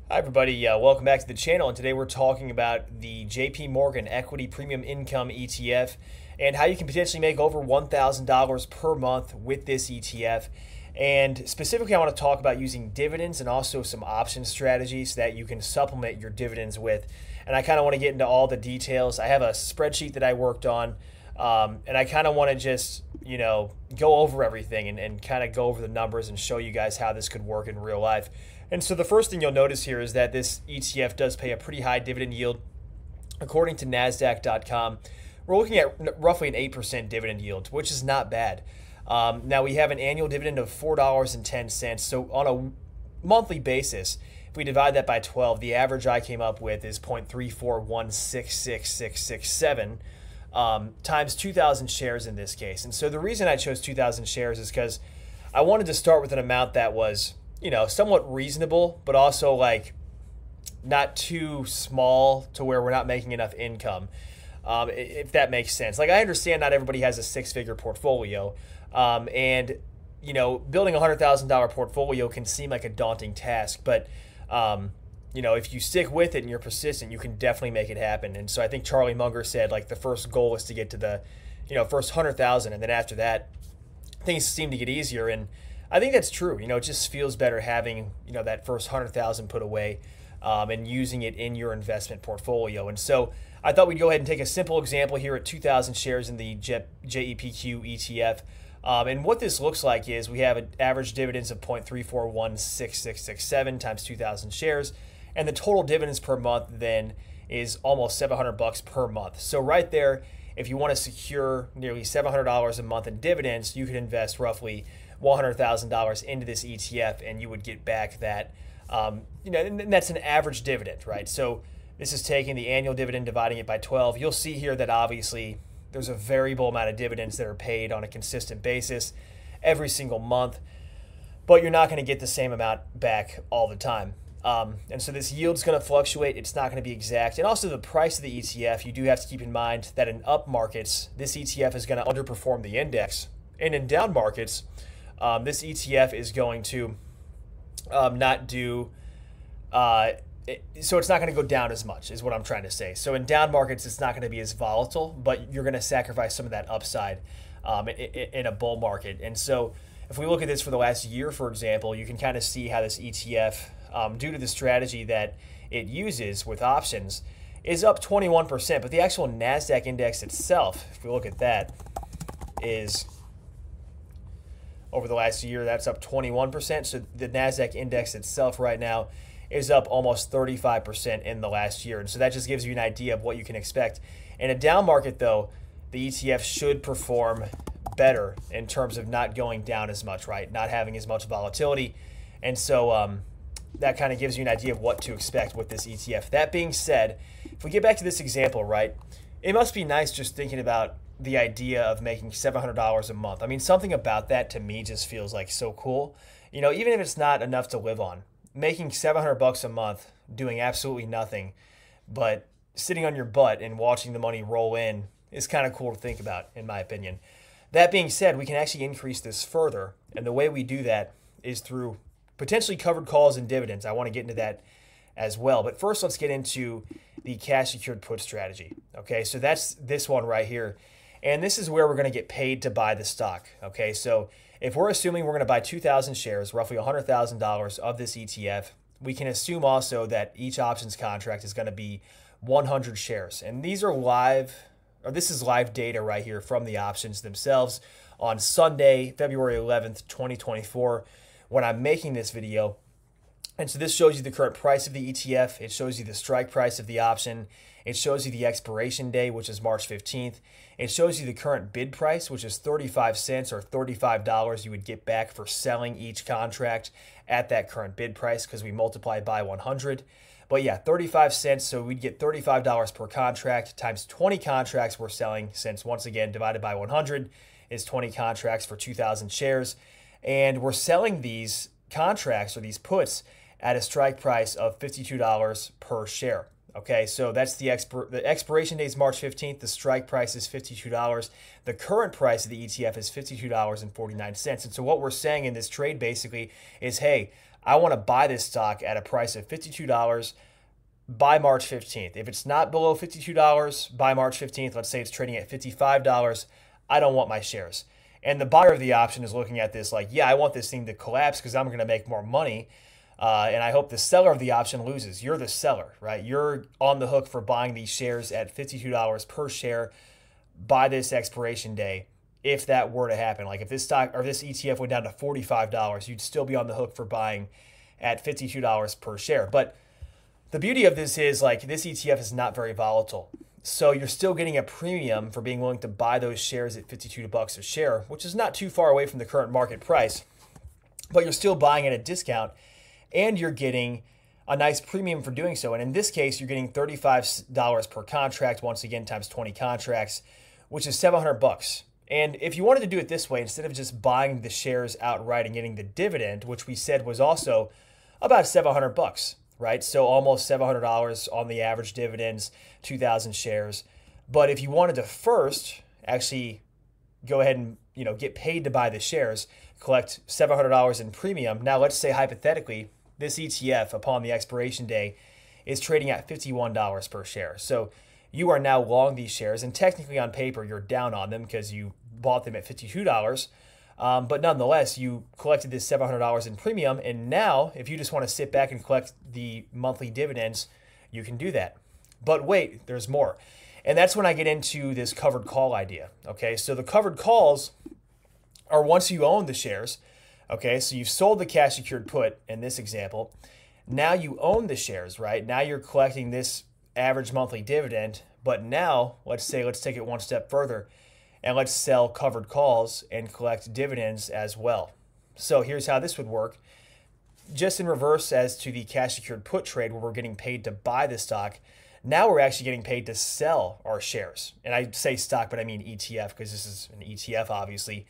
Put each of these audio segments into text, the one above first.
Hi everybody, welcome back to the channel, and today we're talking about the JP Morgan Equity Premium Income ETF and how you can potentially make over $1,000 per month with this ETF. And specifically, I want to talk about using dividends and also some option strategies that you can supplement your dividends with. And I kind of want to get into all the details. I have a spreadsheet that I worked on, and I kind of want to just, go over everything and kind of go over the numbers and show you guys how this could work in real life. And so the first thing you'll notice here is that this ETF does pay a pretty high dividend yield. According to Nasdaq.com, we're looking at roughly an 8% dividend yield, which is not bad. Now we have an annual dividend of $4.10. So on a monthly basis, if we divide that by 12, the average I came up with is 0.341666667 times 2,000 shares in this case. And so the reason I chose 2,000 shares is because I wanted to start with an amount that was somewhat reasonable, but also like not too small to where we're not making enough income, if that makes sense. Like, I understand not everybody has a six-figure portfolio, and building a $100,000 portfolio can seem like a daunting task, but if you stick with it and you're persistent, you can definitely make it happen. And so I think Charlie Munger said, like, the first goal is to get to the first 100,000, and then after that things seem to get easier. And I think that's true. It just feels better having, that first 100,000 put away and using it in your investment portfolio. And so I thought we'd go ahead and take a simple example here at 2,000 shares in the JEPQ ETF. And what this looks like is we have an average dividends of 0.3416667 times 2,000 shares. And the total dividends per month then is almost $700 per month. So right there, if you want to secure nearly $700 a month in dividends, you could invest roughly $100,000 into this ETF, and you would get back that, and that's an average dividend, right? So this is taking the annual dividend, dividing it by 12. You'll see here that obviously there's a variable amount of dividends that are paid on a consistent basis every single month, but you're not going to get the same amount back all the time. And so this yield's going to fluctuate. It's not going to be exact. And also the price of the ETF, you do have to keep in mind that in up markets, this ETF is going to underperform the index. And in down markets, this ETF is going to not do, so it's not going to go down as much is what I'm trying to say. So in down markets, it's not going to be as volatile, but you're going to sacrifice some of that upside in a bull market. And so if we look at this for the last year, for example, you can kind of see how this ETF, due to the strategy that it uses with options, is up 21%. But the actual Nasdaq index itself, if we look at that, is over the last year, that's up 21%. So the Nasdaq index itself right now is up almost 35% in the last year. And so that just gives you an idea of what you can expect. In a down market, though, the ETF should perform better in terms of not going down as much, right? Not having as much volatility. And so that kind of gives you an idea of what to expect with this ETF. That being said, if we get back to this example, right, it must be nice just thinking about the idea of making $700 a month. I mean, something about that to me just feels like so cool. Even if it's not enough to live on, making $700 a month, doing absolutely nothing, but sitting on your butt and watching the money roll in is kind of cool to think about, in my opinion. That being said, we can actually increase this further. And the way we do that is through potentially covered calls and dividends. I want to get into that as well. But first, let's get into the cash secured put strategy. Okay, so that's this one right here. And this is where we're going to get paid to buy the stock. Okay, so if we're assuming we're going to buy 2,000 shares, roughly $100,000 of this ETF, we can assume also that each options contract is going to be 100 shares. And these are live, or this is live data right here from the options themselves on Sunday, February 11th, 2024, when I'm making this video. And so this shows you the current price of the ETF. It shows you the strike price of the option. It shows you the expiration day, which is March 15th. It shows you the current bid price, which is 35 cents or $35 you would get back for selling each contract at that current bid price because we multiply by 100. But yeah, 35 cents, so we'd get $35 per contract times 20 contracts we're selling, since once again, divided by 100 is 20 contracts for 2,000 shares. And we're selling these contracts or these puts at a strike price of $52 per share. Okay, so that's the expiration date is March 15th. The strike price is $52. The current price of the ETF is $52.49. And so what we're saying in this trade basically is, hey, I want to buy this stock at a price of $52 by March 15th. If it's not below $52 by March 15th, let's say it's trading at $55, I don't want my shares. And the buyer of the option is looking at this like, yeah, I want this thing to collapse because I'm going to make more money. And I hope the seller of the option loses. You're the seller, right? You're on the hook for buying these shares at $52 per share by this expiration day. If that were to happen, like if this stock or this ETF went down to $45, you'd still be on the hook for buying at $52 per share. But the beauty of this is like this ETF is not very volatile. So you're still getting a premium for being willing to buy those shares at $52 a share, which is not too far away from the current market price, but you're still buying at a discount and you're getting a nice premium for doing so. And in this case, you're getting $35 per contract, once again, times 20 contracts, which is $700. And if you wanted to do it this way, instead of just buying the shares outright and getting the dividend, which we said was also about $700, right? So almost $700 on the average dividends, 2,000 shares. But if you wanted to first actually go ahead and get paid to buy the shares, collect $700 in premium. Now let's say hypothetically, this ETF upon the expiration day is trading at $51 per share. So you are now long these shares, and technically on paper you're down on them because you bought them at $52. But nonetheless, you collected this $700 in premium, and now if you just want to sit back and collect the monthly dividends, you can do that. But wait, there's more. And that's when I get into this covered call idea. Okay, so the covered calls are once you own the shares. Okay, so you've sold the cash secured put in this example. Now you own the shares, right? Now you're collecting this average monthly dividend. But now, let's take it one step further and let's sell covered calls and collect dividends as well. So here's how this would work. Just in reverse as to the cash secured put trade where we're getting paid to buy the stock, now we're actually getting paid to sell our shares. And I say stock, but I mean ETF because this is an ETF, obviously.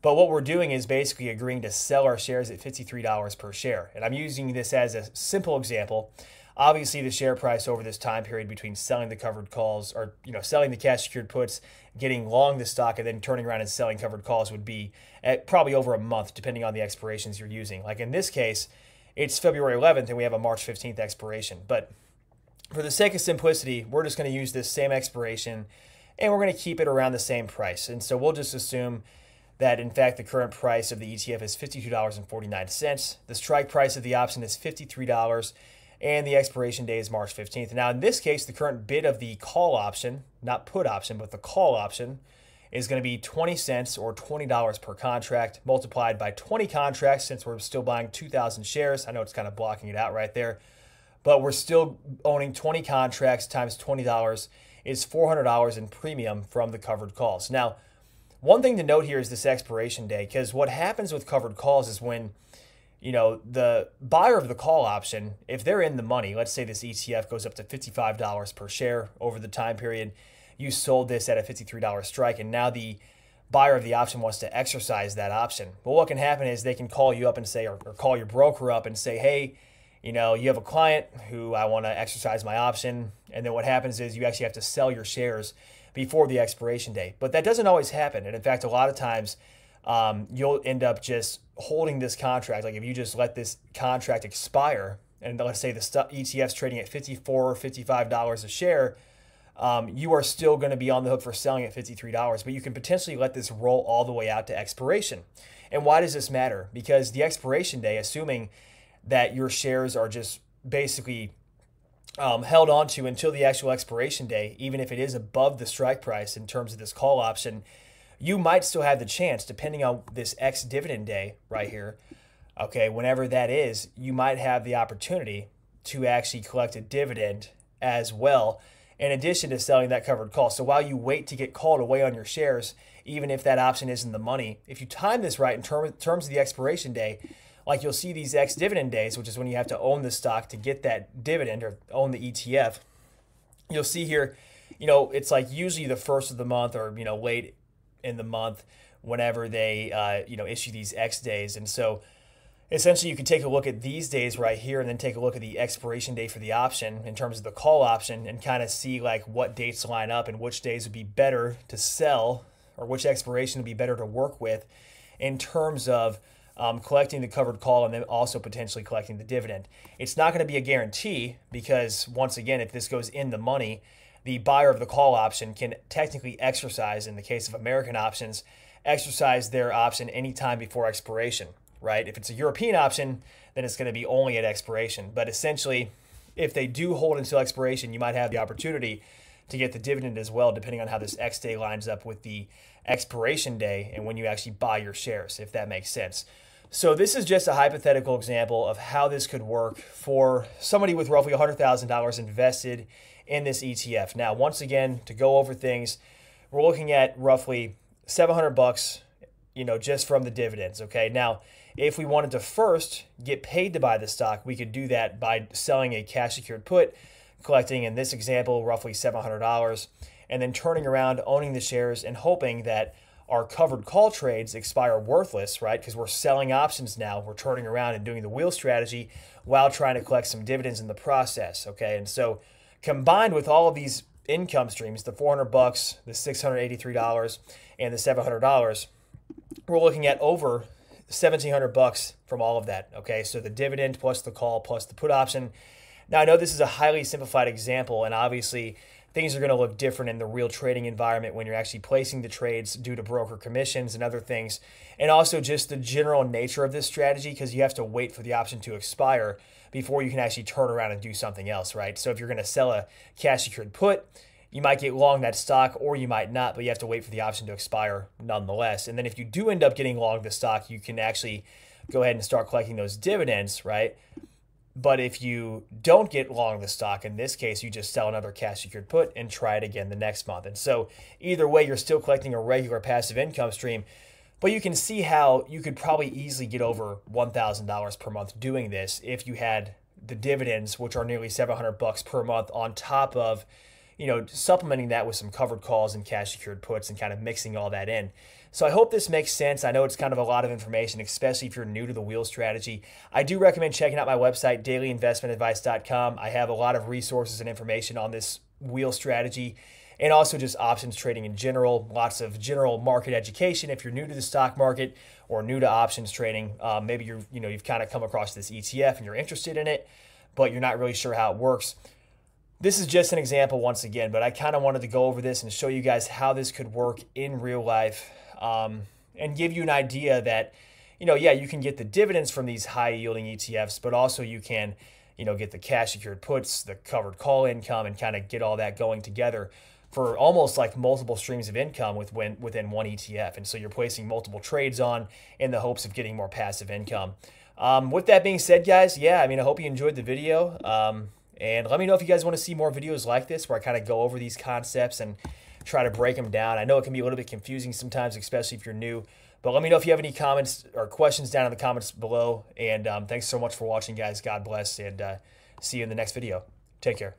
But what we're doing is basically agreeing to sell our shares at $53 per share. And I'm using this as a simple example. Obviously, the share price over this time period between selling the covered calls or selling the cash secured puts, getting long the stock, and then turning around and selling covered calls would be at probably over a month, depending on the expirations you're using. Like in this case, it's February 11th, and we have a March 15th expiration. But for the sake of simplicity, we're just going to use this same expiration, and we're going to keep it around the same price. And so we'll just assume that, in fact, the current price of the ETF is $52.49. The strike price of the option is $53, and the expiration day is March 15th. Now, in this case, the current bid of the call option, not put option, but the call option, is going to be 20 cents or $20 per contract multiplied by 20 contracts since we're still buying 2,000 shares. I know it's kind of blocking it out right there, but we're still owning 20 contracts times $20 is $400 in premium from the covered calls. Now, one thing to note here is this expiration day, because what happens with covered calls is when, the buyer of the call option, if they're in the money, let's say this ETF goes up to $55 per share over the time period, you sold this at a $53 strike, and now the buyer of the option wants to exercise that option. Well, what can happen is they can call you up and say, or call your broker up and say, hey, you have a client who I want to exercise my option. And then what happens is you actually have to sell your shares before the expiration date. But that doesn't always happen. And in fact, a lot of times you'll end up just holding this contract. Like if you just let this contract expire, and let's say the ETF's trading at $54 or $55 a share, you are still going to be on the hook for selling at $53, but you can potentially let this roll all the way out to expiration. And why does this matter? Because the expiration day, assuming that your shares are just basically held on to until the actual expiration day, even if it is above the strike price in terms of this call option, you might still have the chance, depending on this X dividend day right here, okay, whenever that is, you might have the opportunity to actually collect a dividend as well, in addition to selling that covered call. So while you wait to get called away on your shares, even if that option is in the money, if you time this right in terms of the expiration day, like you'll see these X dividend days, which is when you have to own the stock to get that dividend or own the ETF. You'll see here, it's like usually the first of the month or, late in the month whenever they, issue these X days. And so essentially you can take a look at these days right here and then take a look at the expiration day for the option in terms of the call option and kind of see like what dates line up and which days would be better to sell or which expiration would be better to work with in terms of collecting the covered call and then also potentially collecting the dividend. It's not going to be a guarantee because, once again, if this goes in the money, the buyer of the call option can technically exercise, in the case of American options, exercise their option anytime before expiration, right? If it's a European option, then it's going to be only at expiration. But essentially, if they do hold until expiration, you might have the opportunity to get the dividend as well, depending on how this X day lines up with the expiration day and when you actually buy your shares, if that makes sense. So this is just a hypothetical example of how this could work for somebody with roughly $100,000 invested in this ETF. Now, once again, to go over things, we're looking at roughly $700, just from the dividends. Okay. Now, if we wanted to first get paid to buy the stock, we could do that by selling a cash secured put, collecting, in this example, roughly $700, and then turning around, owning the shares, and hoping that our covered call trades expire worthless, right? Because we're selling options now. We're turning around and doing the wheel strategy while trying to collect some dividends in the process, okay? And so combined with all of these income streams, the $400, the $683, and the $700, we're looking at over $1,700 from all of that, okay? So the dividend plus the call plus the put option. Now, I know this is a highly simplified example, and obviously things are going to look different in the real trading environment when you're actually placing the trades due to broker commissions and other things, and also just the general nature of this strategy, because you have to wait for the option to expire before you can actually turn around and do something else, right? So if you're going to sell a cash secured put, you might get long that stock or you might not, but you have to wait for the option to expire nonetheless. And then if you do end up getting long the stock, you can actually go ahead and start collecting those dividends, right? But if you don't get long the stock, in this case, you just sell another cash secured put and try it again the next month. And so either way, you're still collecting a regular passive income stream, but you can see how you could probably easily get over $1,000 per month doing this if you had the dividends, which are nearly $700 per month, on top of, supplementing that with some covered calls and cash secured puts and kind of mixing all that in. So I hope this makes sense. I know it's kind of a lot of information, especially if you're new to the wheel strategy. I do recommend checking out my website, dailyinvestmentadvice.com. I have a lot of resources and information on this wheel strategy and also just options trading in general, lots of general market education. If you're new to the stock market or new to options trading, maybe you've kind of come across this ETF and you're interested in it, but you're not really sure how it works. This is just an example once again, but I kind of wanted to go over this and show you guys how this could work in real life, and give you an idea that, you can get the dividends from these high yielding ETFs, but also you can, get the cash secured puts, the covered call income, and kind of get all that going together for almost like multiple streams of income within one ETF. And so you're placing multiple trades on in the hopes of getting more passive income. With that being said, guys, I hope you enjoyed the video. And let me know if you guys want to see more videos like this where I kind of go over these concepts and try to break them down. I know it can be a little bit confusing sometimes, especially if you're new. But let me know if you have any comments or questions down in the comments below. And thanks so much for watching, guys. God bless, and see you in the next video. Take care.